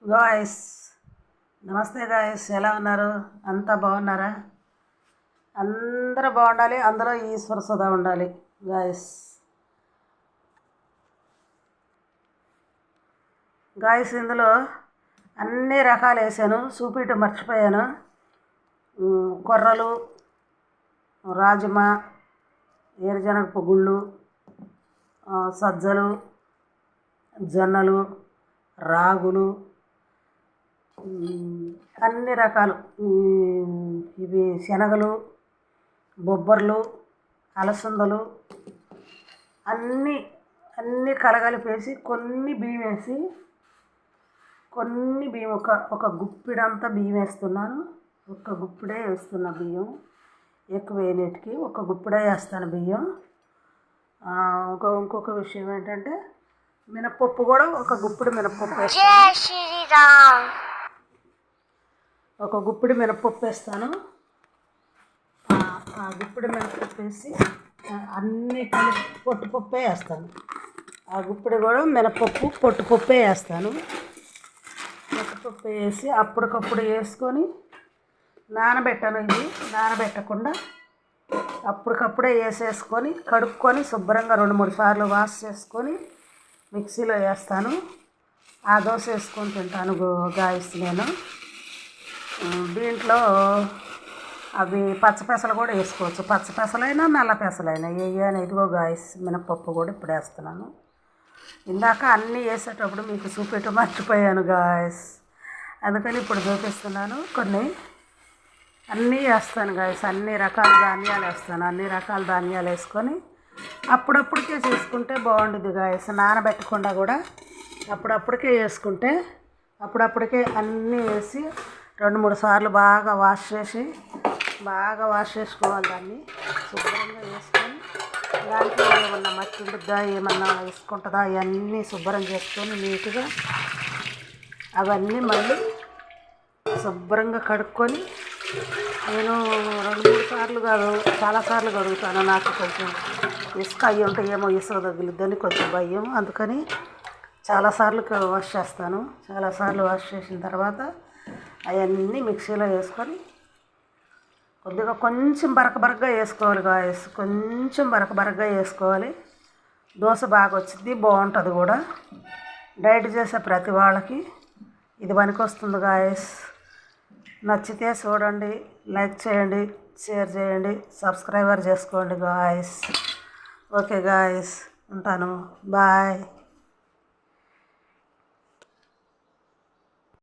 Guys, నమస్తే guys. ఎలా ఉన్నారు? అంతా బాగున్నారా? అందరూ బాగుండాలి, అందులో ఈశ్వర సదా ఉండాలి గాయస్. గాయస్, ఇందులో అన్ని రకాలు వేసాను, చూపిట మర్చిపోయాను. కొర్రలు, రాజమా, ఏరుశనగ గుళ్ళు, సజ్జలు, జొన్నలు, రాగులు, అన్ని రకాలు, ఇవి శనగలు, బొబ్బర్లు, అలసందలు, అన్నీ అన్నీ కలగలిపేసి కొన్ని బియ్యం వేసి, కొన్ని బియ్యం ఒక గుప్పిడంతా బియ్యం వేస్తున్నాను. ఒక గుప్పిడే వేస్తున్నా బియ్యం, ఎక్కువ వేయనీటికి ఒక గుప్పిడే వేస్తాను బియ్యం. ఇంకొక విషయం ఏంటంటే, మినప్పప్పు కూడా ఒక గుప్పిడి మినప్పప్పు వేస్తాను. ఒక గుప్పిడి మినప్పప్పు వేస్తాను. ఆ గుప్పిడి మినప్పప్పు వేసి అన్నీ కలిపి పొట్టుపప్పే వేస్తాను. ఆ గుప్పిడి కూడా మినప్పప్పు పొట్టుపప్పే వేస్తాను. పొట్టుపప్పు వేసి అప్పటికప్పుడు వేసుకొని నానబెట్టాను. ఇది నానబెట్టకుండా అప్పటికప్పుడే వేసేసుకొని కడుక్కొని శుభ్రంగా 2-3 సార్లు వాష్ చేసుకొని మిక్సీలో వేస్తాను. ఆ దోశ వేసుకొని తింటాను గాయస్. నేను దీంట్లో అవి పచ్చపెసలు కూడా వేసుకోవచ్చు. పచ్చపెసలైనా నల్ల పెసలైనా వేయని. ఇదిగో గాయస్, మినపప్పు కూడా ఇప్పుడు వేస్తున్నాను. ఇందాక అన్నీ వేసేటప్పుడు మీకు చూపెట్టు మర్చిపోయాను గాయస్, అందుకని ఇప్పుడు చూపిస్తున్నాను. కొన్ని అన్నీ వేస్తాను గాయస్, అన్ని రకాల ధాన్యాలు వేస్తాను. అన్ని రకాల ధాన్యాలు వేసుకొని అప్పుడప్పుడికే చేసుకుంటే బాగుంటుంది గాయస్. నానబెట్టకుండా కూడా అప్పుడప్పుడికే వేసుకుంటే, అప్పుడప్పుడికే అన్నీ వేసి 2-3 సార్లు బాగా వాష్ చేసుకోవాలి. దాన్ని శుభ్రంగా వేసుకొని దాంట్లో ఏమన్నా మట్టి ఉంటుందా, ఏమన్నా వేసుకుంటుందా, అవన్నీ శుభ్రం చేసుకొని నీట్గా అవన్నీ మళ్ళీ శుభ్రంగా కడుక్కొని, నేను 2-3 సార్లు కాదు చాలాసార్లు కడుగుతాను. నాకు కొంచెం ఇసుక అయ్యి ఉంటాయేమో, ఇసుక తగిలిద్దని కొంచెం భయం, అందుకని చాలాసార్లు వాష్ చేస్తాను. చాలాసార్లు వాష్ చేసిన తర్వాత అవన్నీ మిక్సీలో వేసుకొని కొద్దిగా కొంచెం బరకగా వేసుకోవాలి గాయస్. కొంచెం బరకగా వేసుకోవాలి. దోశ బాగా వచ్చింది, బాగుంటుంది కూడా. డైట్ చేసే ప్రతి వాళ్ళకి ఇది పనికొస్తుంది గాయస్. నచ్చితే చూడండి, లైక్ చేయండి, షేర్ చేయండి, సబ్స్క్రైబర్ చేసుకోండి గాయస్. ఓకే గాయస్, ఉంటాను. బాయ్.